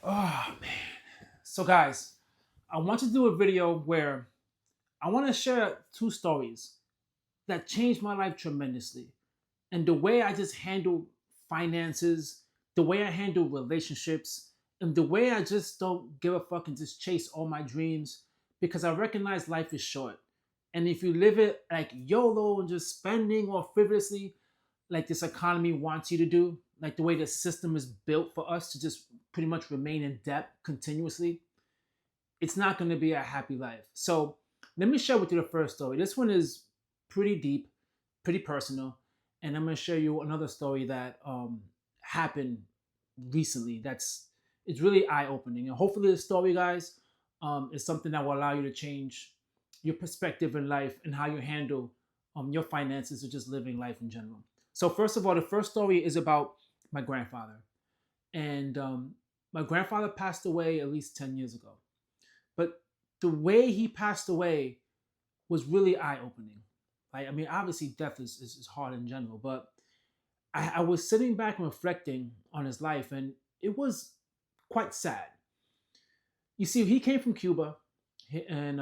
Oh man. So guys, I want to do a video where I want to share two stories that changed my life tremendously. And the way I just handle finances, the way I handle relationships, and the way I just don't give a fuck and just chase all my dreams because I recognize life is short. And if you live it like YOLO and just spending or frivolously, like this economy wants you to do, like the way the system is built for us to just pretty much remain in debt continuously, it's not going to be a happy life. So let me share with you the first story. This one is pretty deep, pretty personal, and I'm going to share you another story that happened recently. It's really eye opening, and hopefully, the story, guys, is something that will allow you to change your perspective in life and how you handle your finances or just living life in general. So, first of all, the first story is about my grandfather, and my grandfather passed away at least 10 years ago, but the way he passed away was really eye opening. Like, I mean, obviously, death is hard in general, but I was sitting back and reflecting on his life, and it was quite sad. You see, he came from Cuba, and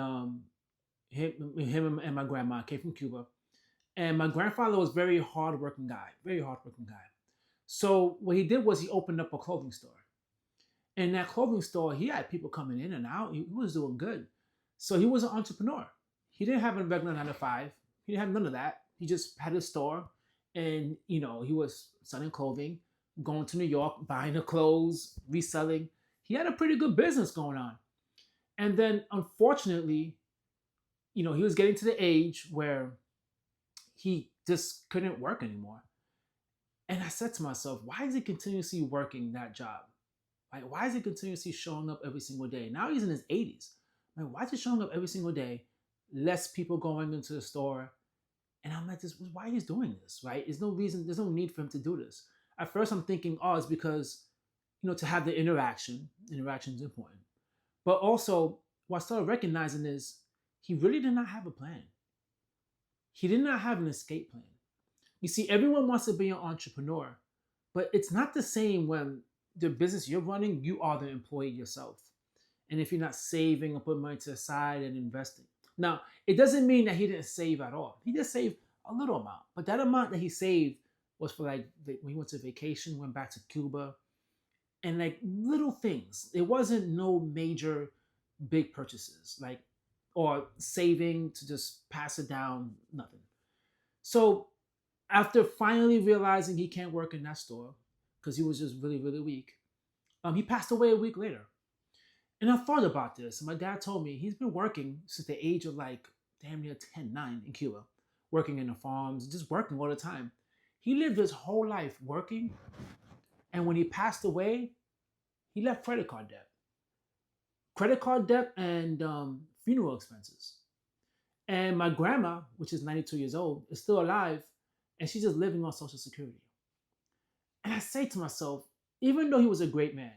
him and my grandma came from Cuba, and my grandfather was very hardworking guy, very hardworking guy. So what he did was he opened up a clothing store. In that clothing store, he had people coming in and out. He was doing good. So he was an entrepreneur. He didn't have a regular 9 to 5. He didn't have none of that. He just had a store, and he was selling clothing, going to New York, buying the clothes, reselling. He had a pretty good business going on. And then unfortunately, he was getting to the age where he just couldn't work anymore. And I said to myself, why is he continuously working that job? Like, why is he continuously showing up every single day? Now he's in his 80s. Like, why is he showing up every single day? Less people going into the store. And I'm like, why he's doing this, right? There's no reason, there's no need for him to do this. At first, I'm thinking, oh, it's because, to have the interaction. Interaction is important. But also, what I started recognizing is he really did not have a plan. He did not have an escape plan. You see, everyone wants to be an entrepreneur, but it's not the same when the business you're running, you are the employee yourself. And if you're not saving or putting money to the side and investing. Now, it doesn't mean that he didn't save at all. He did save a little amount, but that amount that he saved was for like when he went to vacation, went back to Cuba, and like little things. It wasn't no major big purchases, like or saving to just pass it down, nothing. So after finally realizing he can't work in that store because he was just really, really weak, he passed away a week later. And I thought about this. And my dad told me he's been working since the age of like damn near 10, 9 in Cuba, working in the farms, just working all the time. He lived his whole life working. And when he passed away, he left credit card debt and funeral expenses. And my grandma, which is 92 years old, is still alive and she's just living on Social Security. And I say to myself, even though he was a great man,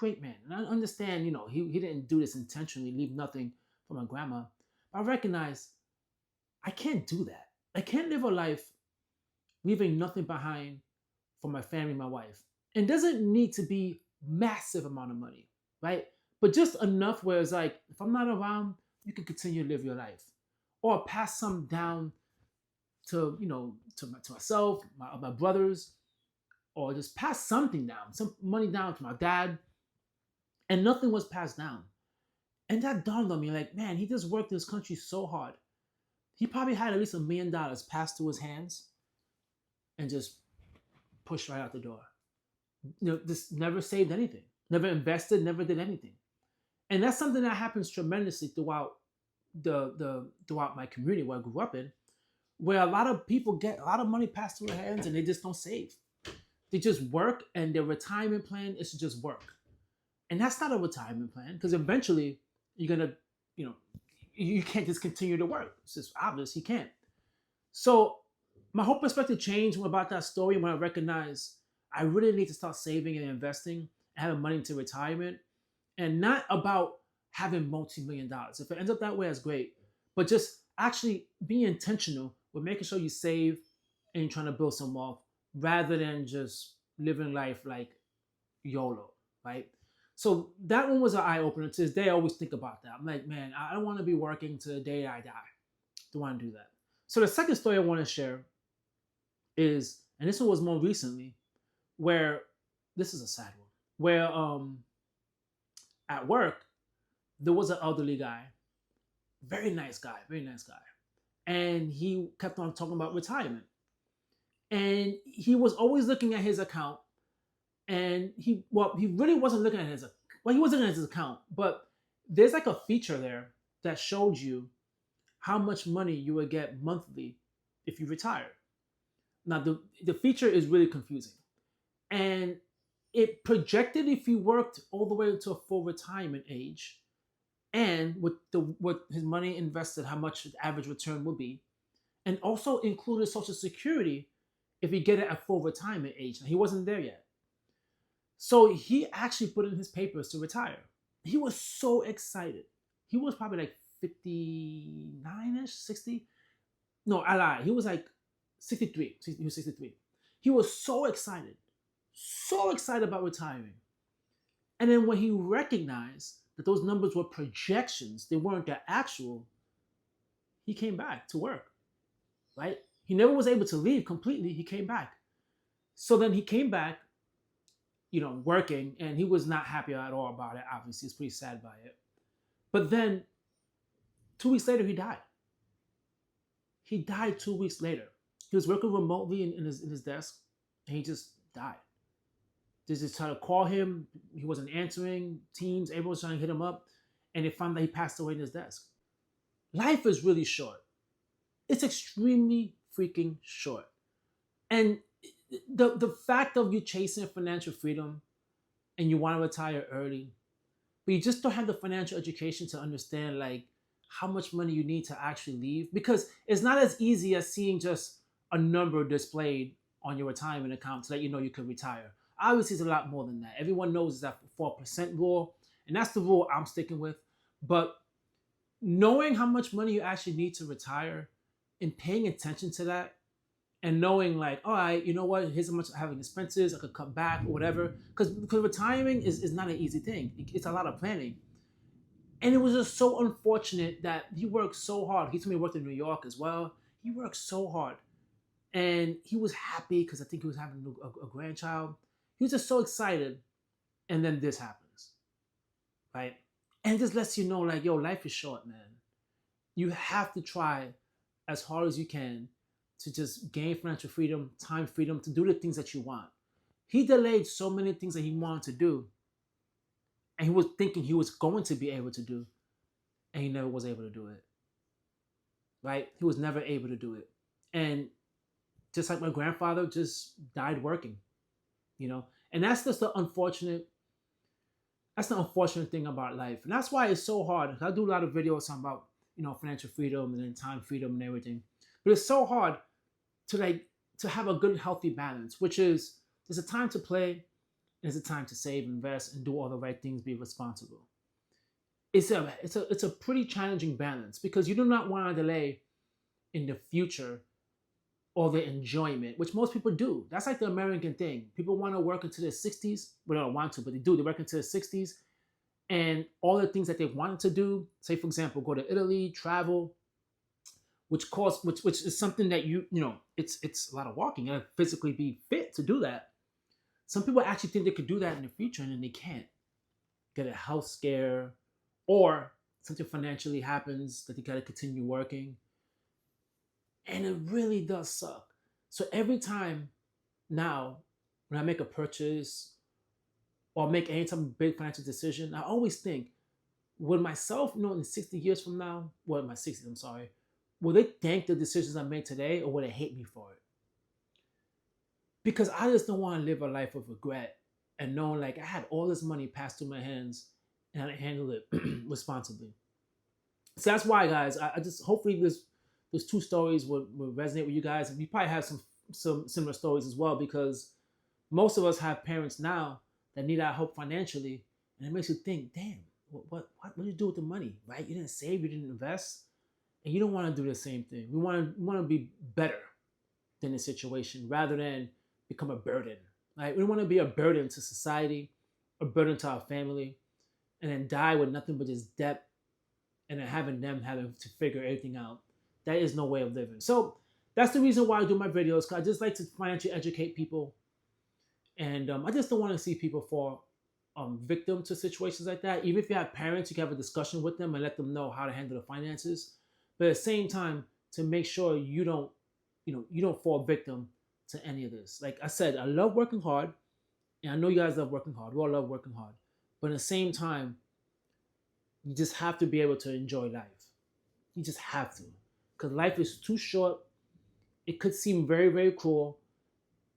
and I understand, he didn't do this intentionally, leave nothing for my grandma, but I recognize I can't do that. I can't live a life leaving nothing behind for my family, my wife. And it doesn't need to be massive amount of money, right? But just enough where it's like, if I'm not around, you can continue to live your life. Or pass some down to myself, my brothers, or just pass something down, some money down to my dad, and nothing was passed down. And that dawned on me, like, man, he just worked this country so hard. He probably had at least $1 million passed to his hands and just pushed right out the door. Just never saved anything, never invested, never did anything. And that's something that happens tremendously throughout throughout my community where I grew up in, where a lot of people get a lot of money passed through their hands and they just don't save. They just work, and their retirement plan is to just work. And that's not a retirement plan because eventually you're gonna, you know, you can't just continue to work. It's just obvious you can't. So my whole perspective changed about that story when I recognized I really need to start saving and investing and having money into retirement, and not about having multi-million dollars. If it ends up that way, that's great. But just actually be intentional with making sure you save and you're trying to build some wealth rather than just living life like YOLO, right? So that one was an eye opener. To this day, I always think about that. I'm like, man, I don't want to be working to the day I die. Don't want to do that. So the second story I want to share is, and this one was more recently, where this is a sad one, where at work there was an elderly guy, very nice guy, and he kept on talking about retirement, and he was always looking at his account, and he really wasn't looking at his he wasn't looking at his account, but there's like a feature there that showed you how much money you would get monthly if you retired. Now the feature is really confusing, and it projected if you worked all the way to a full retirement age, and with his money invested, how much the average return would be, and also included Social Security if you get it at full retirement age. Now, he wasn't there yet, so he actually put in his papers to retire. He was so excited. He was probably like 59ish, 60. No, I lied. He was like 63. He was 63. He was so excited about retiring. And then when he recognized that those numbers were projections, they weren't the actual, he came back to work, right? He never was able to leave completely. He came back. So then he came back, working, and he was not happy at all about it. Obviously, he's pretty sad by it. But then 2 weeks later, he died. He died 2 weeks later. He was working remotely in his desk, and he just died. They just tried to call him. He wasn't answering. Teams, everyone was trying to hit him up, and they found that he passed away in his desk. Life is really short. It's extremely freaking short. And the fact of you chasing financial freedom and you want to retire early, but you just don't have the financial education to understand like how much money you need to actually leave, because it's not as easy as seeing just a number displayed on your retirement account to let you know you can retire. Obviously, it's a lot more than that. Everyone knows that 4% rule, and that's the rule I'm sticking with. But knowing how much money you actually need to retire and paying attention to that, and knowing like, all right, you know what, here's how much I have in expenses, I could cut back or whatever. Because retiring is not an easy thing. It's a lot of planning. And it was just so unfortunate that he worked so hard. He told me he worked in New York as well. He worked so hard. And he was happy because I think he was having a grandchild. He was just so excited. And then this happens, right? And it just lets you know, like, yo, life is short, man. You have to try as hard as you can to just gain financial freedom, time freedom, to do the things that you want. He delayed so many things that he wanted to do, and he was thinking he was going to be able to do, and he never was able to do it, right? He was never able to do it. And just like my grandfather just died working, and that's just the unfortunate thing about life. And that's why it's so hard. I do a lot of videos about, financial freedom and then time freedom and everything. But it's so hard to have a good, healthy balance, which is there's a time to play, and there's a time to save, invest, and do all the right things, be responsible. It's a pretty challenging balance, because you do not want to delay in the future or the enjoyment, which most people do. That's like the American thing. People want to work into their 60s. Well, they don't want to, but they do. They work into their 60s. And all the things that they wanted to do, say, for example, go to Italy, travel, which is something that it's a lot of walking. You got to physically be fit to do that. Some people actually think they could do that in the future, and then they can't. Get a health scare, or something financially happens that they got to continue working. And it really does suck. So every time now, when I make a purchase or make any type of big financial decision, I always think, would myself, in 60 years from now, well, in my 60s, I'm sorry, will they thank the decisions I made today, or will they hate me for it? Because I just don't want to live a life of regret and knowing like I had all this money passed through my hands and I handled it responsibly. So that's why, guys, I just hopefully those two stories will resonate with you guys. And you probably have some similar stories as well, because most of us have parents now that need our help financially, and it makes you think, damn, what do you do with the money, right? You didn't save, you didn't invest, and you don't want to do the same thing. We want to be better than the situation rather than become a burden. Right? We don't want to be a burden to society, a burden to our family, and then die with nothing but just debt, and then having to figure everything out. That is no way of living. So that's the reason why I do my videos, because I just like to financially educate people, and I just don't want to see people fall victim to situations like that. Even if you have parents, you can have a discussion with them and let them know how to handle the finances. But at the same time, to make sure you don't fall victim to any of this. Like I said, I love working hard, and I know you guys love working hard. We all love working hard, but at the same time, you just have to be able to enjoy life. You just have to, because life is too short. It could seem very, very cruel,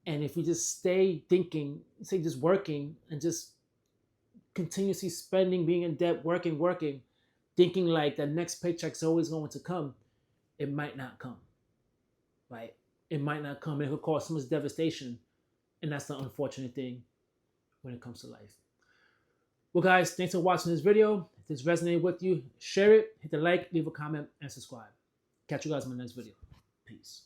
and if we just stay thinking, say just working and just continuously spending, being in debt, working, thinking like the next paycheck's always going to come, it might not come. Right? It might not come. It could cause so much devastation, and that's the unfortunate thing when it comes to life. Well, guys, thanks for watching this video. If this resonated with you, share it, hit the like, leave a comment, and subscribe. Catch you guys in my next video. Peace.